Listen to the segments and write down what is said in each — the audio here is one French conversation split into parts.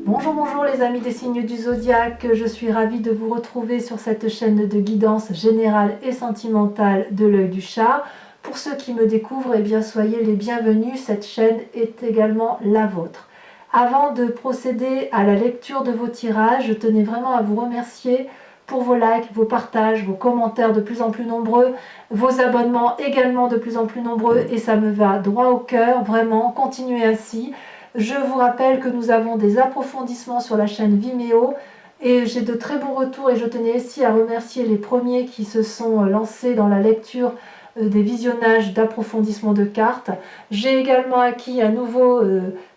Bonjour, bonjour les amis des signes du zodiaque, je suis ravie de vous retrouver sur cette chaîne de guidance générale et sentimentale de l'œil du chat. Pour ceux qui me découvrent, eh bien soyez les bienvenus, cette chaîne est également la vôtre. Avant de procéder à la lecture de vos tirages, je tenais vraiment à vous remercier pour vos likes, vos partages, vos commentaires de plus en plus nombreux, vos abonnements également de plus en plus nombreux et ça me va droit au cœur, vraiment, continuez ainsi. Je vous rappelle que nous avons des approfondissements sur la chaîne Vimeo et j'ai de très bons retours et je tenais ici à remercier les premiers qui se sont lancés dans la lecture des visionnages d'approfondissement de cartes. J'ai également acquis un nouveau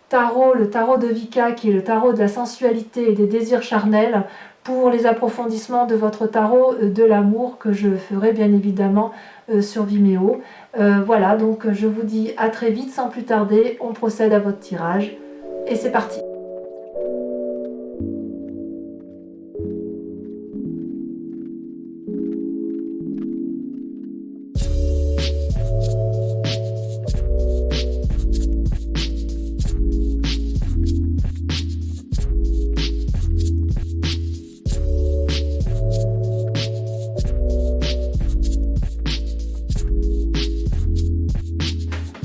tarot, le tarot de Vika qui est le tarot de la sensualité et des désirs charnels pour les approfondissements de votre tarot de l'amour que je ferai bien évidemment sur Vimeo. Voilà, donc je vous dis à très vite sans plus tarder, on procède à votre tirage et c'est parti.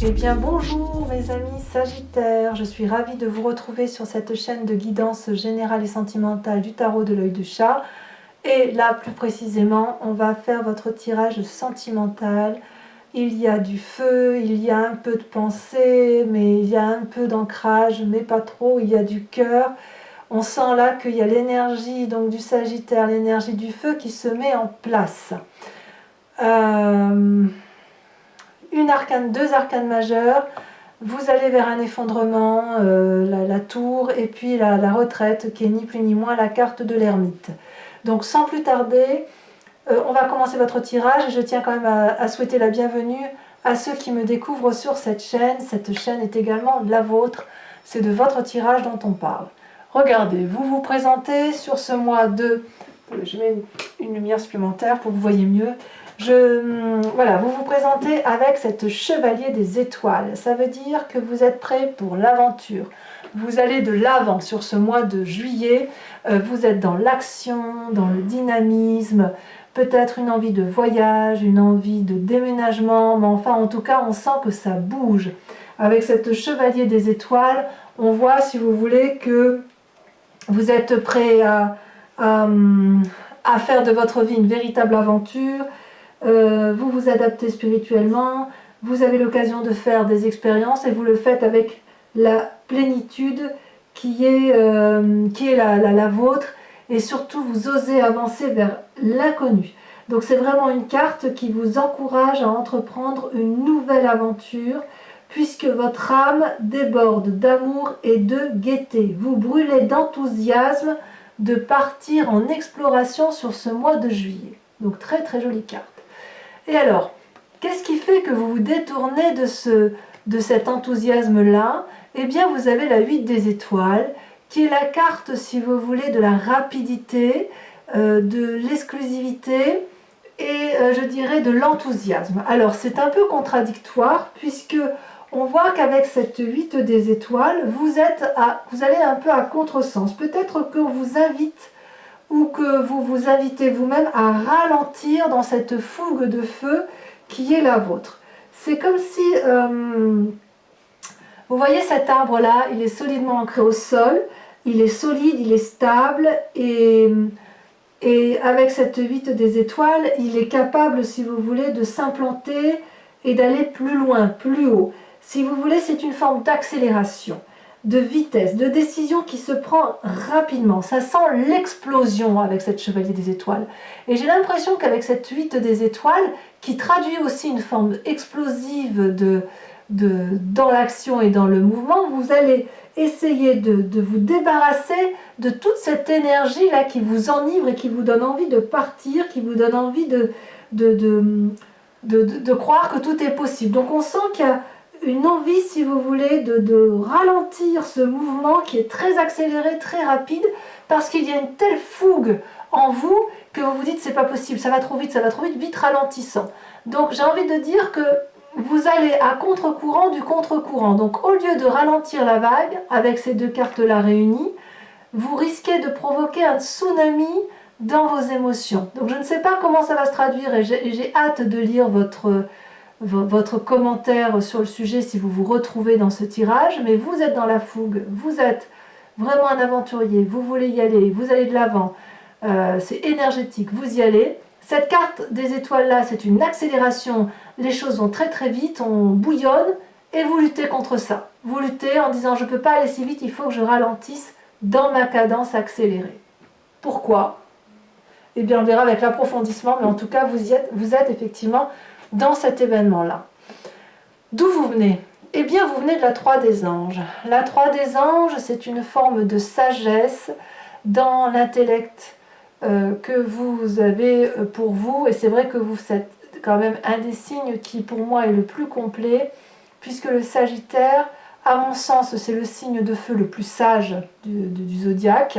Eh bien bonjour mes amis Sagittaires, je suis ravie de vous retrouver sur cette chaîne de guidance générale et sentimentale du tarot de l'œil du chat. Et là plus précisément, on va faire votre tirage sentimental. Il y a du feu, il y a un peu de pensée, mais il y a un peu d'ancrage, mais pas trop, il y a du cœur. On sent là qu'il y a l'énergie donc du Sagittaire, l'énergie du feu qui se met en place. Deux arcanes majeures, vous allez vers un effondrement, la tour et puis la retraite qui est ni plus ni moins la carte de l'ermite. Donc sans plus tarder, on va commencer votre tirage. Je tiens quand même à souhaiter la bienvenue à ceux qui me découvrent sur cette chaîne. Cette chaîne est également la vôtre, c'est de votre tirage dont on parle. Regardez, vous vous présentez sur ce mois de... Je mets une lumière supplémentaire pour que vous voyez mieux. Voilà, vous vous présentez avec cette chevalier des étoiles. Ça veut dire que vous êtes prêt pour l'aventure. Vous allez de l'avant sur ce mois de juillet. Vous êtes dans l'action, dans le dynamisme, peut-être une envie de voyage, une envie de déménagement, mais enfin en tout cas on sent que ça bouge. Avec cette chevalier des étoiles, on voit si vous voulez que vous êtes prêt à faire de votre vie une véritable aventure. Vous vous adaptez spirituellement, vous avez l'occasion de faire des expériences et vous le faites avec la plénitude qui est la vôtre et surtout vous osez avancer vers l'inconnu. Donc c'est vraiment une carte qui vous encourage à entreprendre une nouvelle aventure puisque votre âme déborde d'amour et de gaieté. Vous brûlez d'enthousiasme de partir en exploration sur ce mois de juillet. Donc très très jolie carte. Et alors, qu'est-ce qui fait que vous vous détournez de cet enthousiasme-là? Eh bien, vous avez la 8 des étoiles, qui est la carte, si vous voulez, de la rapidité, de l'exclusivité et, je dirais, de l'enthousiasme. Alors, c'est un peu contradictoire, puisque on voit qu'avec cette 8 des étoiles, vous allez un peu à contresens. Peut-être qu'on vous invite ou que vous vous invitez vous-même à ralentir dans cette fougue de feu qui est la vôtre. C'est comme si, vous voyez cet arbre-là, il est solidement ancré au sol, il est solide, il est stable, et avec cette 8 des étoiles, il est capable, si vous voulez, de s'implanter et d'aller plus loin, plus haut. Si vous voulez, c'est une forme d'accélération, de vitesse, de décision qui se prend rapidement. Ça sent l'explosion avec cette chevalier des étoiles. Et j'ai l'impression qu'avec cette 8 des étoiles, qui traduit aussi une forme explosive dans l'action et dans le mouvement, vous allez essayer de vous débarrasser de toute cette énergie-là qui vous enivre et qui vous donne envie de partir, qui vous donne envie de croire que tout est possible. Donc on sent qu'il y a une envie, si vous voulez, de ralentir ce mouvement qui est très accéléré, très rapide, parce qu'il y a une telle fougue en vous que vous vous dites c'est pas possible, ça va trop vite, vite ralentissant. Donc j'ai envie de dire que vous allez à contre-courant du contre-courant. Donc au lieu de ralentir la vague avec ces deux cartes-là réunies, vous risquez de provoquer un tsunami dans vos émotions. Donc je ne sais pas comment ça va se traduire et j'ai hâte de lire votre commentaire sur le sujet si vous vous retrouvez dans ce tirage, mais vous êtes dans la fougue, vous êtes vraiment un aventurier, vous voulez y aller, vous allez de l'avant, c'est énergétique, vous y allez. Cette carte des étoiles là, c'est une accélération, les choses vont très très vite, on bouillonne et vous luttez contre ça. Vous luttez en disant je ne peux pas aller si vite, il faut que je ralentisse dans ma cadence accélérée. Pourquoi? Eh bien on verra avec l'approfondissement, mais en tout cas vous êtes effectivement dans cet événement-là. D'où vous venez? Eh bien, vous venez de la 3 des anges. La 3 des anges, c'est une forme de sagesse dans l'intellect que vous avez pour vous. Et c'est vrai que vous êtes quand même un des signes qui, pour moi, est le plus complet, puisque le Sagittaire, à mon sens, c'est le signe de feu le plus sage du zodiaque,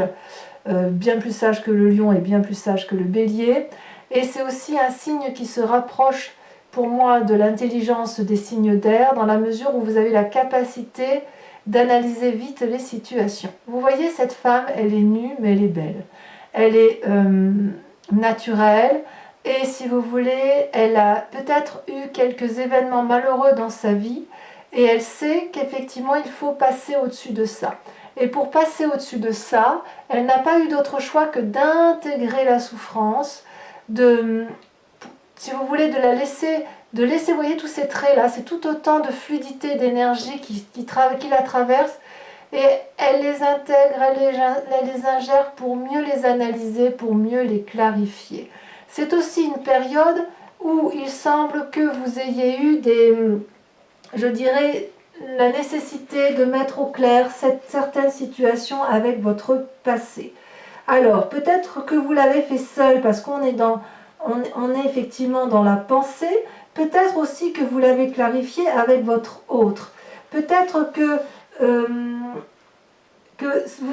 bien plus sage que le lion et bien plus sage que le bélier. Et c'est aussi un signe qui se rapproche pour moi de l'intelligence des signes d'air, dans la mesure où vous avez la capacité d'analyser vite les situations. Vous voyez, cette femme, elle est nue, mais elle est belle. Elle est naturelle, et si vous voulez, elle a peut-être eu quelques événements malheureux dans sa vie, et elle sait qu'effectivement, il faut passer au-dessus de ça. Et pour passer au-dessus de ça, elle n'a pas eu d'autre choix que d'intégrer la souffrance, si vous voulez, de laisser, vous voyez tous ces traits là, c'est tout autant de fluidité, d'énergie qui la traverse, et elle les intègre, elle les ingère pour mieux les analyser, pour mieux les clarifier. C'est aussi une période où il semble que vous ayez eu je dirais, la nécessité de mettre au clair certaines situations avec votre passé. Alors, peut-être que vous l'avez fait seul parce qu'on est on est effectivement dans la pensée, peut-être aussi que vous l'avez clarifié avec votre autre. Peut-être que vous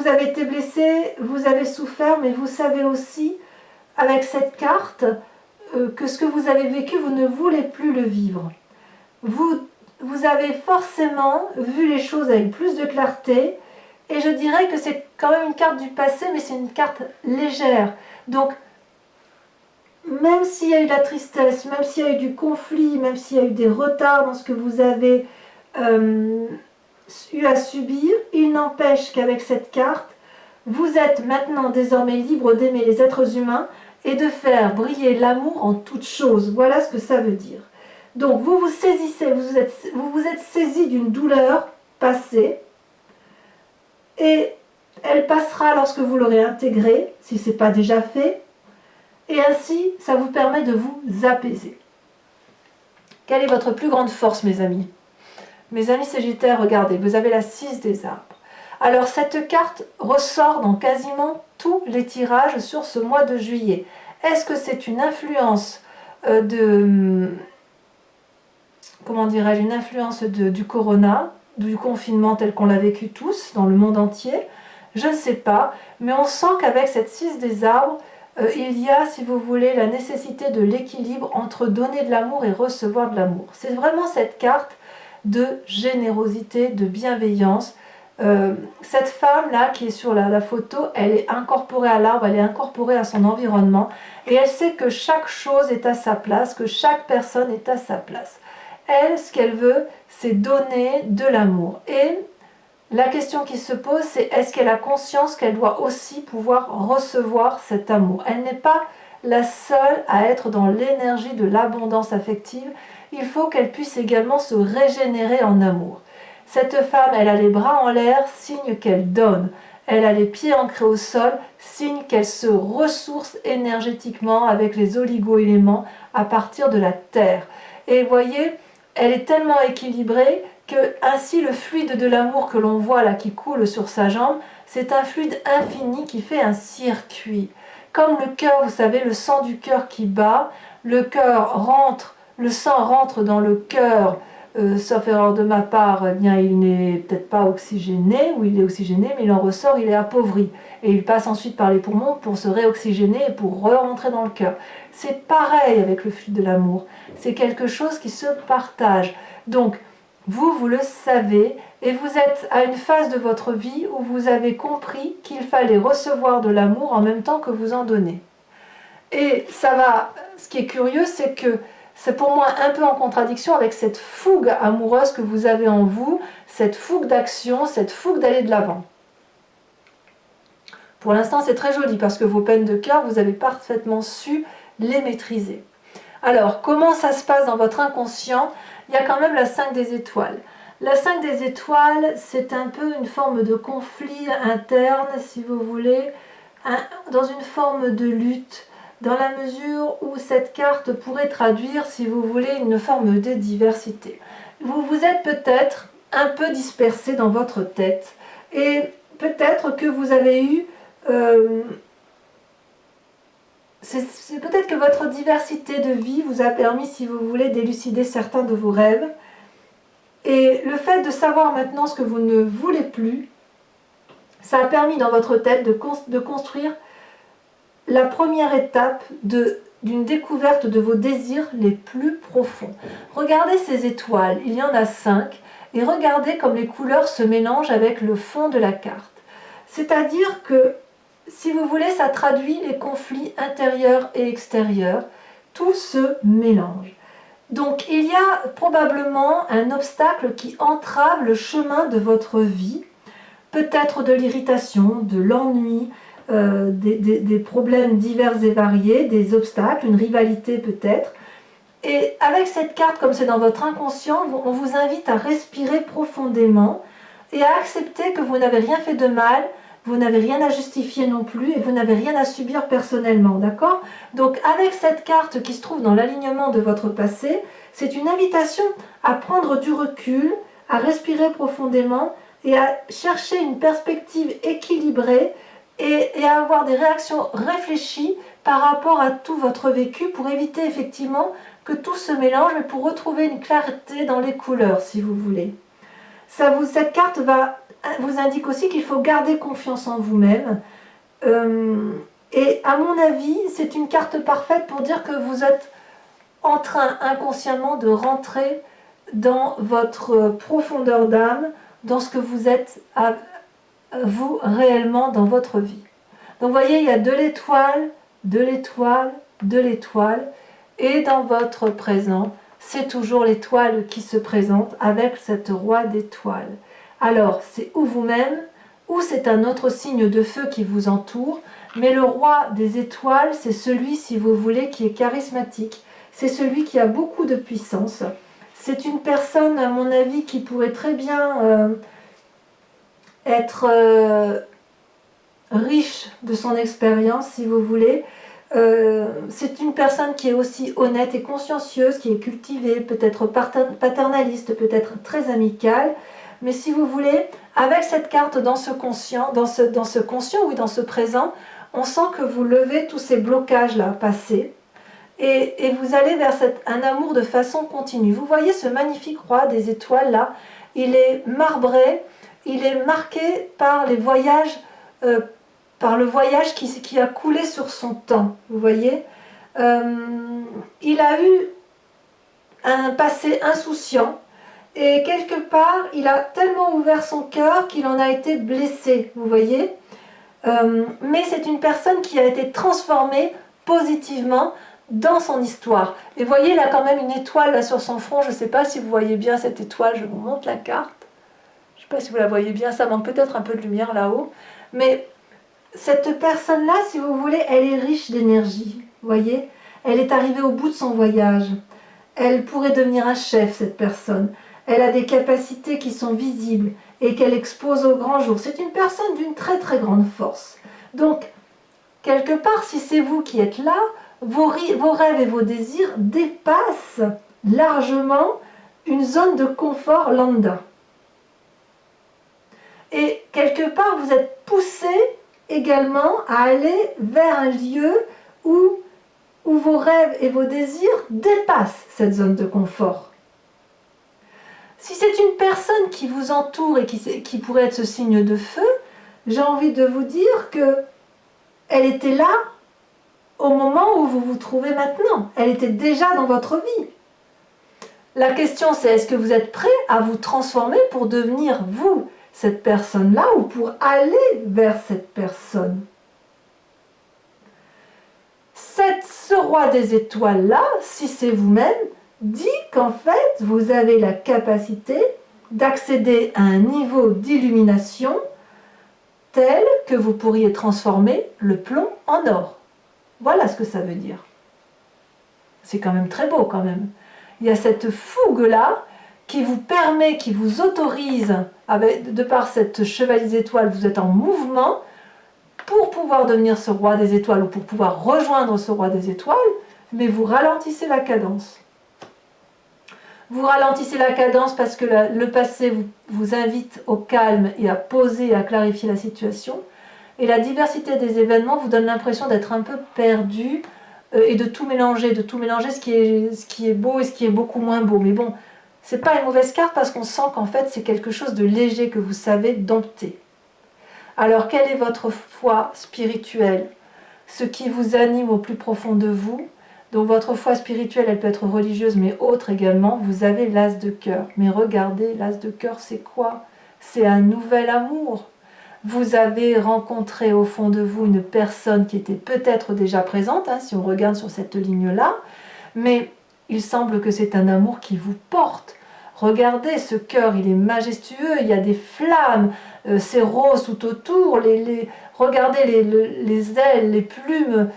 avez été blessé, vous avez souffert, mais vous savez aussi, avec cette carte, que ce que vous avez vécu, vous ne voulez plus le vivre. Vous avez forcément vu les choses avec plus de clarté, et je dirais que c'est quand même une carte du passé, mais c'est une carte légère. Donc, même s'il y a eu de la tristesse, même s'il y a eu du conflit, même s'il y a eu des retards dans ce que vous avez eu à subir, il n'empêche qu'avec cette carte, vous êtes maintenant désormais libre d'aimer les êtres humains et de faire briller l'amour en toutes choses. Voilà ce que ça veut dire. Donc vous vous saisissez, vous vous êtes saisi d'une douleur passée, et elle passera lorsque vous l'aurez intégrée, si ce n'est pas déjà fait, et ainsi ça vous permet de vous apaiser. Quelle est votre plus grande force, mes amis? Mes amis Sagittaires, regardez, vous avez la 6 des arbres. Alors cette carte ressort dans quasiment tous les tirages sur ce mois de juillet. Est-ce que c'est une influence comment dirais-je, une influence du corona, du confinement tel qu'on l'a vécu tous dans le monde entier? Je ne sais pas, mais on sent qu'avec cette 6 des arbres, il y a, si vous voulez, la nécessité de l'équilibre entre donner de l'amour et recevoir de l'amour. C'est vraiment cette carte de générosité, de bienveillance. Cette femme-là qui est sur la photo, elle est incorporée à l'arbre, elle est incorporée à son environnement, et elle sait que chaque chose est à sa place, que chaque personne est à sa place. Elle, ce qu'elle veut, c'est donner de l'amour. Et la question qui se pose, c'est est-ce qu'elle a conscience qu'elle doit aussi pouvoir recevoir cet amour? Elle n'est pas la seule à être dans l'énergie de l'abondance affective. Il faut qu'elle puisse également se régénérer en amour. Cette femme, elle a les bras en l'air, signe qu'elle donne. Elle a les pieds ancrés au sol, signe qu'elle se ressource énergétiquement avec les oligo-éléments à partir de la terre. Et voyez, elle est tellement équilibrée que ainsi le fluide de l'amour que l'on voit là qui coule sur sa jambe, c'est un fluide infini qui fait un circuit. Comme le cœur, vous savez, le sang du cœur qui bat, le sang rentre dans le cœur, sauf erreur de ma part, eh bien, il n'est peut-être pas oxygéné, ou il est oxygéné, mais il en ressort, il est appauvri. Et il passe ensuite par les poumons pour se réoxygéner et pour rentrer dans le cœur. C'est pareil avec le fluide de l'amour. C'est quelque chose qui se partage. Donc, vous le savez, Et vous êtes à une phase de votre vie où vous avez compris qu'il fallait recevoir de l'amour en même temps que vous en donnez. Et ça va, ce qui est curieux, c'est que c'est pour moi un peu en contradiction avec cette fougue amoureuse que vous avez en vous, cette fougue d'action, cette fougue d'aller de l'avant. Pour l'instant, c'est très joli parce que vos peines de cœur, vous avez parfaitement su les maîtriser. Alors, comment ça se passe dans votre inconscient? Il y a quand même la 5 des étoiles. La 5 des étoiles, c'est un peu une forme de conflit interne, si vous voulez, dans une forme de lutte, dans la mesure où cette carte pourrait traduire, si vous voulez, une forme de diversité. Vous vous êtes peut-être un peu dispersé dans votre tête, et peut-être que vous avez eu... c'est peut-être que votre diversité de vie vous a permis, si vous voulez, d'élucider certains de vos rêves. Et le fait de savoir maintenant ce que vous ne voulez plus, ça a permis dans votre tête de construire la première étape d'une découverte de vos désirs les plus profonds. Regardez ces étoiles, il y en a 5, et regardez comme les couleurs se mélangent avec le fond de la carte. C'est-à-dire que, si vous voulez, ça traduit les conflits intérieurs et extérieurs, tout se mélange. Donc il y a probablement un obstacle qui entrave le chemin de votre vie, peut-être de l'irritation, de l'ennui, des problèmes divers et variés, des obstacles, une rivalité peut-être. Et avec cette carte, comme c'est dans votre inconscient, on vous invite à respirer profondément et à accepter que vous n'avez rien fait de mal, vous n'avez rien à justifier non plus et vous n'avez rien à subir personnellement, d'accord? Donc avec cette carte qui se trouve dans l'alignement de votre passé, c'est une invitation à prendre du recul, à respirer profondément et à chercher une perspective équilibrée et à avoir des réactions réfléchies par rapport à tout votre vécu pour éviter effectivement que tout se mélange, mais pour retrouver une clarté dans les couleurs, si vous voulez. Cette carte vous indique aussi qu'il faut garder confiance en vous-même. Et à mon avis, c'est une carte parfaite pour dire que vous êtes en train inconsciemment de rentrer dans votre profondeur d'âme, dans ce que vous êtes vous réellement dans votre vie. Donc vous voyez, il y a de l'étoile, de l'étoile, de l'étoile, et dans votre présent, c'est toujours l'étoile qui se présente avec cette roi d'étoiles. Alors, c'est ou vous-même, ou c'est un autre signe de feu qui vous entoure, mais le roi des étoiles, c'est celui, si vous voulez, qui est charismatique, c'est celui qui a beaucoup de puissance. C'est une personne, à mon avis, qui pourrait très bien être riche de son expérience, si vous voulez. C'est une personne qui est aussi honnête et consciencieuse, qui est cultivée, peut-être paternaliste, peut-être très amicale. Mais si vous voulez, avec cette carte dans ce conscient, dans ce conscient, oui, dans ce présent, on sent que vous levez tous ces blocages-là passés et vous allez vers un amour de façon continue. Vous voyez ce magnifique roi des étoiles-là, il est marbré, il est marqué par les voyages, par le voyage qui a coulé sur son temps, vous voyez. Il a eu un passé insouciant, et quelque part, il a tellement ouvert son cœur qu'il en a été blessé, vous voyez. Mais c'est une personne qui a été transformée positivement dans son histoire. Et vous voyez, il a quand même une étoile là sur son front. Je ne sais pas si vous voyez bien cette étoile, je vous montre la carte. Je ne sais pas si vous la voyez bien, ça manque peut-être un peu de lumière là-haut. Mais cette personne-là, si vous voulez, elle est riche d'énergie, vous voyez. Elle est arrivée au bout de son voyage. Elle pourrait devenir un chef, cette personne. Elle a des capacités qui sont visibles et qu'elle expose au grand jour. C'est une personne d'une très très grande force. Donc, quelque part, si c'est vous qui êtes là, vos rêves et vos désirs dépassent largement une zone de confort lambda. Et quelque part, vous êtes poussé également à aller vers un lieu où vos rêves et vos désirs dépassent cette zone de confort. Si c'est une personne qui vous entoure et qui pourrait être ce signe de feu, j'ai envie de vous dire qu'elle était là au moment où vous vous trouvez maintenant. Elle était déjà dans votre vie. La question c'est, est-ce que vous êtes prêt à vous transformer pour devenir vous, cette personne-là, ou pour aller vers cette personne? Ce roi des étoiles-là, si c'est vous-même, dit qu'en fait, vous avez la capacité d'accéder à un niveau d'illumination tel que vous pourriez transformer le plomb en or. Voilà ce que ça veut dire. C'est quand même très beau quand même. Il y a cette fougue-là qui vous permet, qui vous autorise, de par cette chevalier des étoiles, vous êtes en mouvement pour pouvoir devenir ce roi des étoiles ou pour pouvoir rejoindre ce roi des étoiles, mais vous ralentissez la cadence. Vous ralentissez la cadence parce que le passé vous invite au calme et à poser et à clarifier la situation. Et la diversité des événements vous donne l'impression d'être un peu perdu et de tout mélanger ce qui est beau et ce qui est beaucoup moins beau. Mais bon, c'est pas une mauvaise carte parce qu'on sent qu'en fait c'est quelque chose de léger que vous savez dompter. Alors quelle est votre foi spirituelle? Ce qui vous anime au plus profond de vous? Donc votre foi spirituelle, elle peut être religieuse, mais autre également. Vous avez l'as de cœur. Mais regardez, l'as de cœur, c'est quoi? C'est un nouvel amour. Vous avez rencontré au fond de vous une personne qui était peut-être déjà présente, hein, si on regarde sur cette ligne-là, mais il semble que c'est un amour qui vous porte. Regardez, ce cœur, il est majestueux, il y a des flammes, c'est rose tout autour, regardez les ailes, les plumes,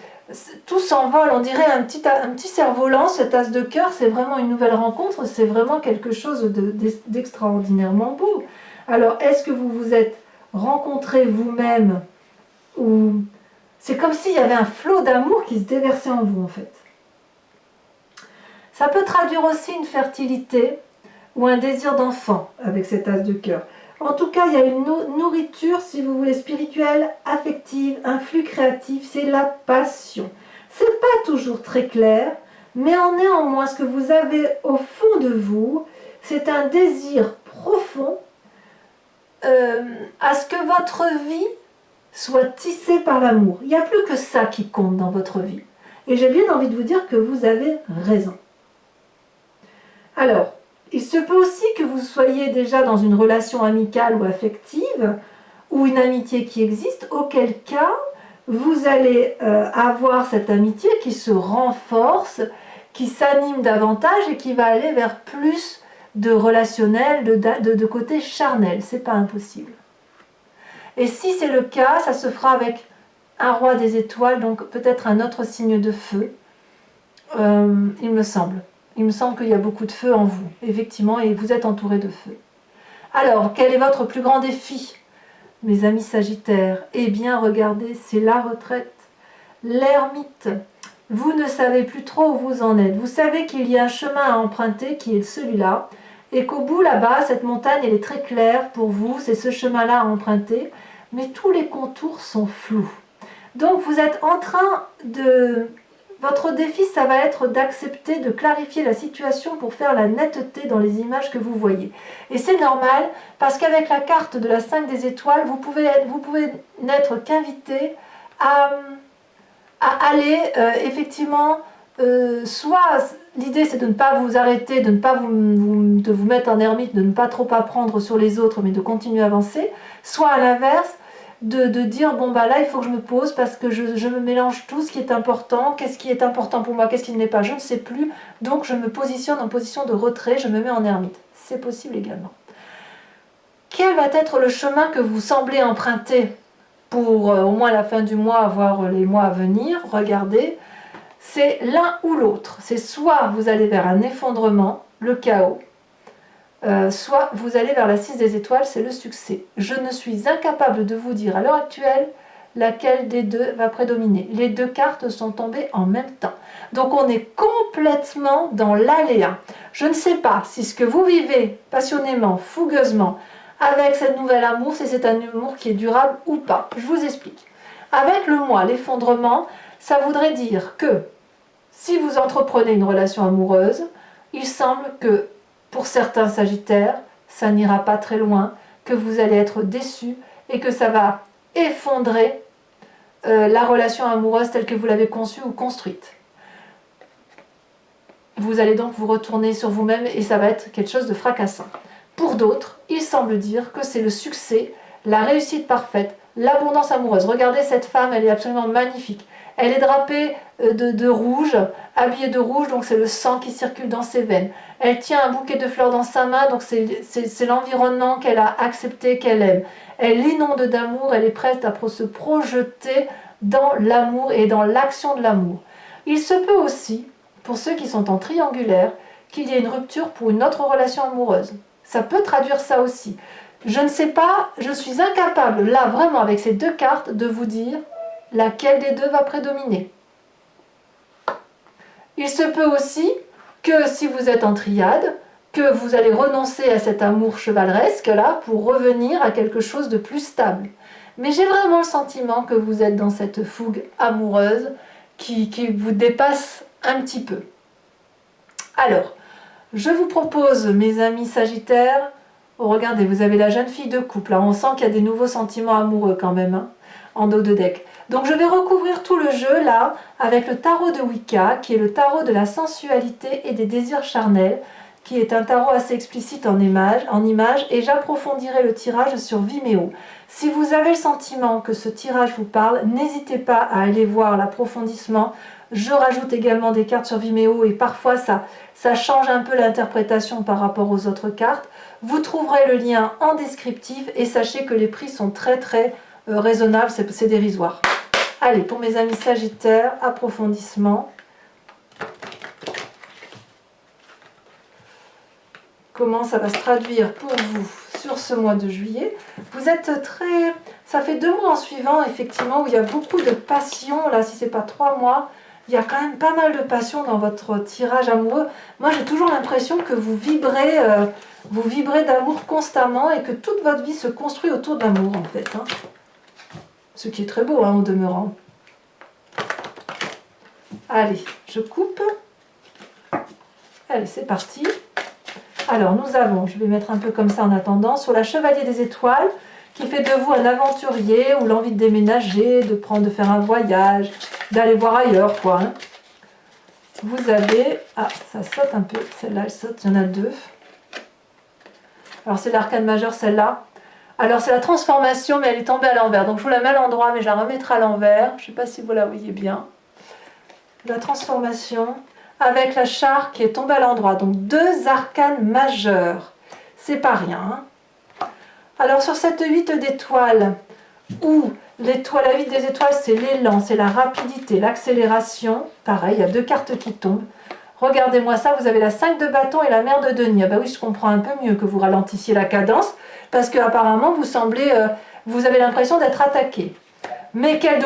tout s'envole, on dirait un petit cerf-volant, cet as de cœur, c'est vraiment une nouvelle rencontre, c'est vraiment quelque chose d'extraordinairement beau. Alors, est-ce que vous vous êtes rencontré vous-même, ou c'est comme s'il y avait un flot d'amour qui se déversait en vous, en fait. Ça peut traduire aussi une fertilité ou un désir d'enfant avec cet as de cœur. En tout cas, il y a une nourriture, si vous voulez, spirituelle, affective, un flux créatif, c'est la passion. C'est pas toujours très clair, mais en néanmoins, ce que vous avez au fond de vous, c'est un désir profond à ce que votre vie soit tissée par l'amour. Il n'y a plus que ça qui compte dans votre vie. Et j'ai bien envie de vous dire que vous avez raison. Alors, il se peut aussi que vous soyez déjà dans une relation amicale ou affective, ou une amitié qui existe, auquel cas, vous allez avoir cette amitié qui se renforce, qui s'anime davantage et qui va aller vers plus de relationnel, de côté charnel. C'est pas impossible. Et si c'est le cas, ça se fera avec un roi des étoiles, donc peut-être un autre signe de feu, il me semble. Il me semble qu'il y a beaucoup de feu en vous, effectivement, et vous êtes entouré de feu. Alors, quel est votre plus grand défi, mes amis Sagittaires? Eh bien, regardez, c'est la retraite, l'ermite. Vous ne savez plus trop où vous en êtes. Vous savez qu'il y a un chemin à emprunter qui est celui-là, et qu'au bout, là-bas, cette montagne, elle est très claire pour vous, c'est ce chemin-là à emprunter, mais tous les contours sont flous. Donc, vous êtes en train de... Votre défi, ça va être d'accepter, de clarifier la situation pour faire la netteté dans les images que vous voyez. Et c'est normal, parce qu'avec la carte de la 5 des étoiles, vous pouvez n'être qu'invité à aller, effectivement, soit l'idée c'est de ne pas vous arrêter, de ne pas de vous mettre en ermite, de ne pas trop apprendre sur les autres, mais de continuer à avancer, soit à l'inverse, de dire bon bah là il faut que je me pose parce que je me mélange tout ce qui est important, qu'est-ce qui est important pour moi, qu'est-ce qui ne l'est pas, je ne sais plus, donc je me positionne en position de retrait, je me mets en ermite. C'est possible également. Quel va être le chemin que vous semblez emprunter pour au moins la fin du mois, voire les mois à venir? Regardez, c'est l'un ou l'autre. C'est soit vous allez vers un effondrement, le chaos, soit vous allez vers la 6 des étoiles, c'est le succès. Je ne suis incapable de vous dire à l'heure actuelle laquelle des deux va prédominer. Les deux cartes sont tombées en même temps. Donc on est complètement dans l'aléa. Je ne sais pas si ce que vous vivez passionnément, fougueusement, avec cette nouvelle amour, si c'est un amour qui est durable ou pas. Je vous explique. Avec le mois, l'effondrement, ça voudrait dire que si vous entreprenez une relation amoureuse, il semble que pour certains Sagittaires, ça n'ira pas très loin, que vous allez être déçus et que ça va effondrer la relation amoureuse telle que vous l'avez conçue ou construite. Vous allez donc vous retourner sur vous-même et ça va être quelque chose de fracassant. Pour d'autres, il semble dire que c'est le succès, la réussite parfaite, l'abondance amoureuse. Regardez cette femme, elle est absolument magnifique. Elle est drapée de rouge, habillée de rouge, donc c'est le sang qui circule dans ses veines. Elle tient un bouquet de fleurs dans sa main, donc c'est l'environnement qu'elle a accepté, qu'elle aime. Elle l'inonde d'amour, elle est prête à se projeter dans l'amour et dans l'action de l'amour. Il se peut aussi, pour ceux qui sont en triangulaire, qu'il y ait une rupture pour une autre relation amoureuse. Ça peut traduire ça aussi. Je ne sais pas, je suis incapable, là, vraiment, avec ces deux cartes, de vous dire laquelle des deux va prédominer. Il se peut aussi que si vous êtes en triade, que vous allez renoncer à cet amour chevaleresque là pour revenir à quelque chose de plus stable. Mais j'ai vraiment le sentiment que vous êtes dans cette fougue amoureuse qui vous dépasse un petit peu. Alors, je vous propose, mes amis Sagittaires, oh, regardez, vous avez la jeune fille de couple, là, on sent qu'il y a des nouveaux sentiments amoureux quand même, hein, en dos de deck. Donc je vais recouvrir tout le jeu là avec le tarot de Wicca, qui est le tarot de la sensualité et des désirs charnels, qui est un tarot assez explicite en images, et j'approfondirai le tirage sur Vimeo. Si vous avez le sentiment que ce tirage vous parle, n'hésitez pas à aller voir l'approfondissement. Je rajoute également des cartes sur Vimeo et parfois ça change un peu l'interprétation par rapport aux autres cartes. Vous trouverez le lien en descriptif et sachez que les prix sont très raisonnables, c'est dérisoire. Allez, pour mes amis Sagittaires, approfondissement. Comment ça va se traduire pour vous sur ce mois de juillet? Vous êtes très... Ça fait 2 mois en suivant, effectivement, où il y a beaucoup de passion. Là, si ce n'est pas 3 mois, il y a quand même pas mal de passion dans votre tirage amoureux. Moi, j'ai toujours l'impression que vous vibrez d'amour constamment et que toute votre vie se construit autour de l'amour, en fait. Hein. Ce qui est très beau, hein, au demeurant. Allez, je coupe. Allez, c'est parti. Alors, nous avons, je vais mettre un peu comme ça en attendant, sur la Chevalier des Étoiles, qui fait de vous un aventurier ou l'envie de déménager, de faire un voyage, d'aller voir ailleurs, quoi. Hein. Vous avez... Ah, ça saute un peu. Celle-là, elle saute. Il y en a 2. Alors, c'est l'arcane majeur, celle-là. Alors, c'est la transformation, mais elle est tombée à l'envers. Donc, je vous la mets à l'endroit, mais je la remettrai à l'envers. Je ne sais pas si vous la voyez bien. La transformation avec la char qui est tombée à l'endroit. Donc, 2 arcanes majeurs. C'est pas rien. Hein. Alors, sur cette 8 d'étoiles, où la 8 des étoiles, c'est l'élan, c'est la rapidité, l'accélération. Pareil, il y a 2 cartes qui tombent. Regardez-moi ça, vous avez la 5 de bâton et la mère de denier. Ah ben oui, je comprends un peu mieux que vous ralentissiez la cadence, parce qu'apparemment, vous avez l'impression d'être attaqué. Mais quel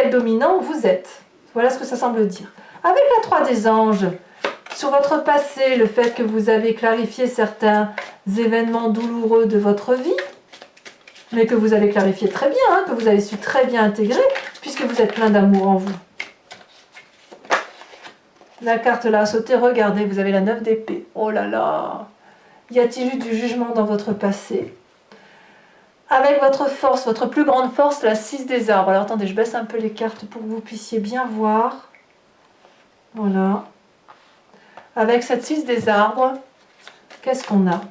dominant vous êtes. Voilà ce que ça semble dire. Avec la 3 des anges, sur votre passé, le fait que vous avez clarifié certains événements douloureux de votre vie, mais que vous avez clarifié très bien, hein, que vous avez su très bien intégrer, puisque vous êtes plein d'amour en vous. La carte là a sauté, regardez, vous avez la 9 d'épée. Oh là là! Y a-t-il eu du jugement dans votre passé? Avec votre force, votre plus grande force, la 6 des arbres. Alors attendez, je baisse un peu les cartes pour que vous puissiez bien voir. Voilà. Avec cette 6 des arbres, qu'est-ce qu'on a?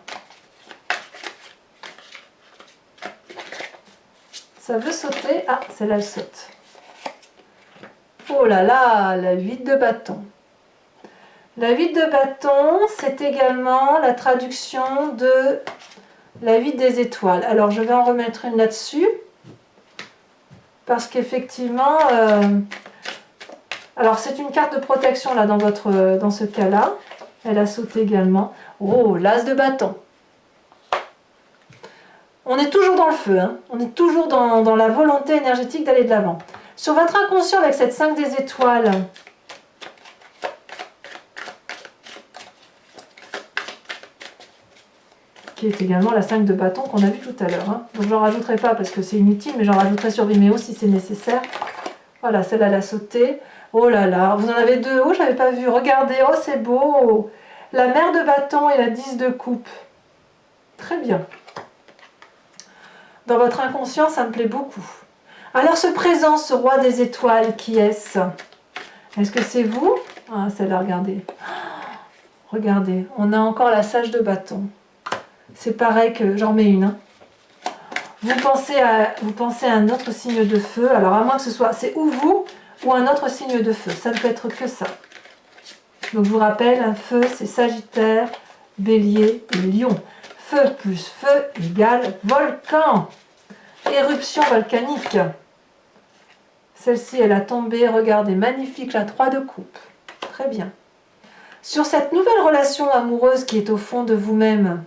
Ça veut sauter. Ah, celle-là, elle saute. Oh là là, la 8 de bâton. La 8 de bâton, c'est également la traduction de la 8 des étoiles. Alors, je vais en remettre une là-dessus. Parce qu'effectivement... alors, c'est une carte de protection là dans ce cas-là. Elle a sauté également. Oh, l'as de bâton. On est toujours dans le feu. Hein. On est toujours dans la volonté énergétique d'aller de l'avant. Sur votre inconscient avec cette 5 des étoiles... qui est également la 5 de bâton qu'on a vu tout à l'heure. Hein. Donc j'en rajouterai pas parce que c'est inutile, mais j'en rajouterai sur Vimeo si c'est nécessaire. Voilà, celle-là, elle a sauté. Oh là là, vous en avez 2. Oh, je n'avais pas vu. Regardez, oh, c'est beau. La mère de bâton et la 10 de coupe. Très bien. Dans votre inconscient, ça me plaît beaucoup. Alors, ce présent, ce roi des étoiles, qui est-ce? Est-ce que c'est vous? Ah, celle-là, regardez. Regardez, on a encore la sage de bâton. C'est pareil que j'en mets une. Hein. Vous pensez à un autre signe de feu. Alors à moins que ce soit, c'est ou vous ou un autre signe de feu. Ça ne peut être que ça. Donc je vous rappelle, un feu c'est Sagittaire, Bélier et Lion. Feu plus feu égale volcan. Éruption volcanique. Celle-ci elle a tombé, regardez, magnifique la 3 de coupe. Très bien. Sur cette nouvelle relation amoureuse qui est au fond de vous-même,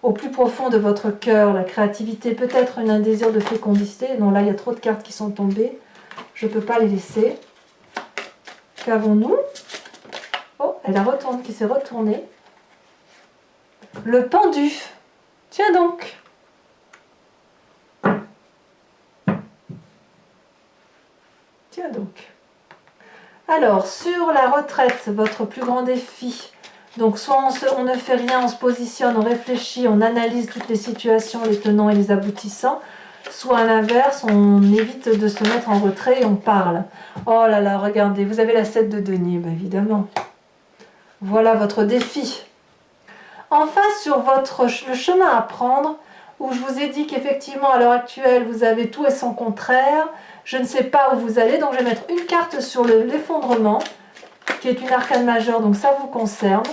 au plus profond de votre cœur, la créativité, peut-être un désir de fécondité. Non, là, il y a trop de cartes qui sont tombées. Je ne peux pas les laisser. Qu'avons-nous? Oh, elle a retourné, qui s'est retournée. Le pendu. Tiens donc. Tiens donc. Alors, sur la retraite, votre plus grand défi. Donc, soit on ne fait rien, on se positionne, on réfléchit, on analyse toutes les situations, les tenants et les aboutissants. Soit à l'inverse, on évite de se mettre en retrait et on parle. Oh là là, regardez, vous avez la 7 de denier, ben évidemment. Voilà votre défi. Enfin, sur le chemin à prendre, où je vous ai dit qu'effectivement, à l'heure actuelle, vous avez tout et son contraire. Je ne sais pas où vous allez, donc je vais mettre une carte sur l'effondrement, qui est une arcane majeure, donc ça vous concerne.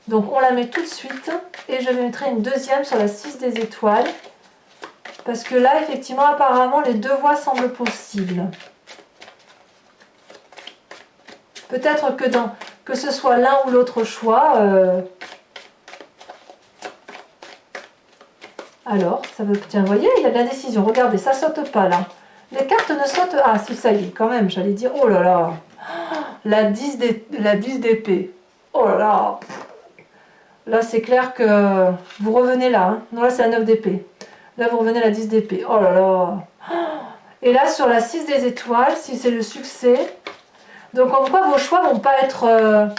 Donc on la met tout de suite, et je mettrai une deuxième sur la 6 des étoiles, parce que là, effectivement, apparemment, les deux voies semblent possibles. Peut-être que ce soit l'un ou l'autre choix. Alors, ça veut... Tiens, vous voyez, il y a de la décision. Regardez, ça saute pas, là. Les cartes ne sautent... Ah, si, ça y est, quand même, j'allais dire... Oh là là, la 10 d'épée. Oh là là. Là, c'est clair que vous revenez là. Hein. Non, là, c'est la 9 d'épée. Là, vous revenez à la 10 d'épée. Oh là là. Et là, sur la 6 des étoiles, si c'est le succès... Donc, en quoi vos choix vont pas être...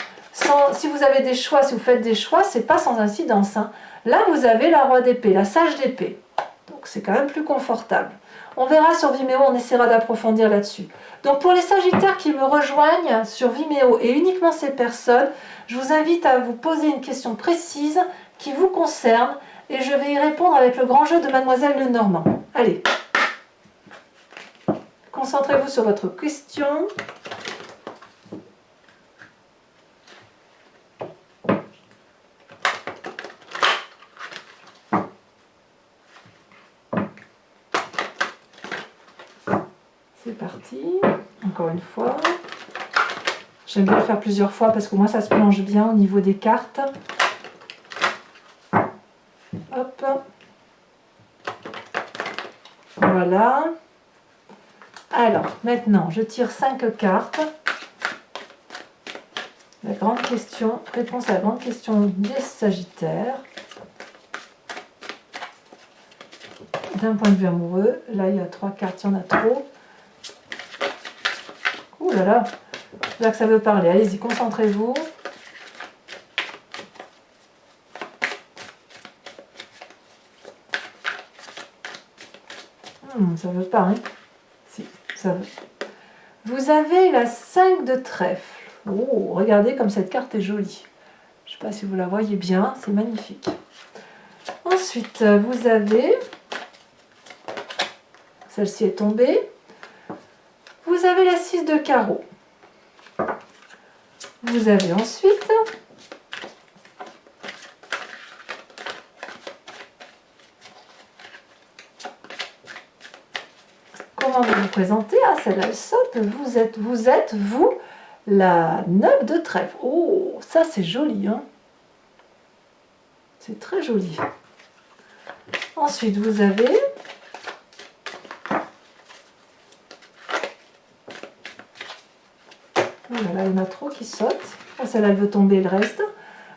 si vous avez des choix, si vous faites des choix, c'est pas sans incidence. Hein. Là, vous avez la roi d'épée, la sage d'épée. Donc, c'est quand même plus confortable. On verra sur Vimeo, on essaiera d'approfondir là-dessus. Donc, pour les Sagittaires qui me rejoignent sur Vimeo et uniquement ces personnes, je vous invite à vous poser une question précise qui vous concerne et je vais y répondre avec le grand jeu de Mademoiselle Lenormand. Allez, concentrez-vous sur votre question. C'est parti, encore une fois. J'aime bien le faire plusieurs fois parce que moi ça se mélange bien au niveau des cartes. Hop. Voilà. Alors, maintenant, je tire 5 cartes. La grande question, réponse à la grande question des Sagittaires. D'un point de vue amoureux, là il y a 3 cartes, il y en a trop. Ouh là là, là que ça veut parler, allez-y, concentrez-vous. Ça veut pas, hein? Si, ça veut. Vous avez la 5 de trèfle. Oh, regardez comme cette carte est jolie. Je ne sais pas si vous la voyez bien, c'est magnifique. Ensuite, vous avez... Celle-ci est tombée. Vous avez la 6 de carreau. Vous avez ensuite... Comment vous présentez? Ah, celle-là, elle saute. Vous êtes, vous, la 9 de trèfle. Oh, ça, c'est joli, hein? C'est très joli. Ensuite, vous avez... Oh là là, il y en a trop qui sautent. Oh, celle-là, elle veut tomber le reste.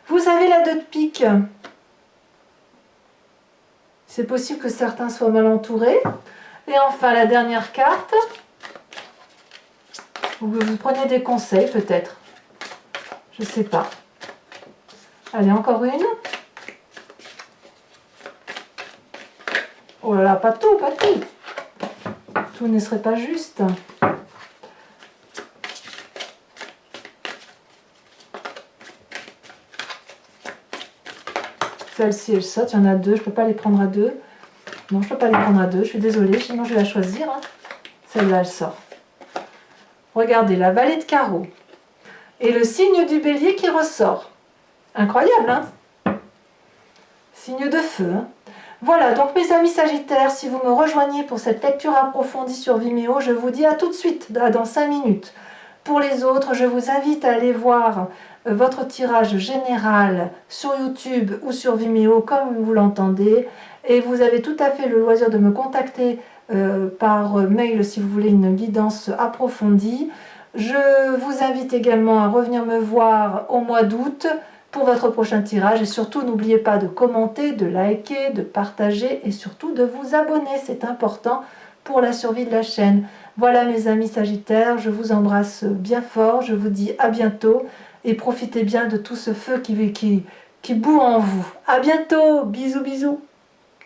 Vous avez la 2 de pique. C'est possible que certains soient mal entourés. Et enfin, la dernière carte. Vous prenez des conseils, peut-être. Je ne sais pas. Allez, encore une. Oh là là, pas tout, pas tout. Tout ne serait pas juste. Celle-ci, elle saute, il y en a deux, je ne peux pas les prendre à deux. Non, je ne peux pas les prendre à deux, je suis désolée, sinon je vais la choisir. Hein. Celle-là, elle sort. Regardez, la vallée de carreau. Et le signe du bélier qui ressort. Incroyable, hein? Signe de feu, hein? Voilà, donc mes amis Sagittaires, si vous me rejoignez pour cette lecture approfondie sur Vimeo, je vous dis à tout de suite, dans 5 minutes. Pour les autres, je vous invite à aller voir votre tirage général sur YouTube ou sur Vimeo, comme vous l'entendez. Et vous avez tout à fait le loisir de me contacter par mail si vous voulez une guidance approfondie. Je vous invite également à revenir me voir au mois d'août pour votre prochain tirage. Et surtout, n'oubliez pas de commenter, de liker, de partager et surtout de vous abonner. C'est important pour la survie de la chaîne. Voilà mes amis Sagittaires, je vous embrasse bien fort. Je vous dis à bientôt et profitez bien de tout ce feu qui bout en vous. À bientôt, bisous bisous.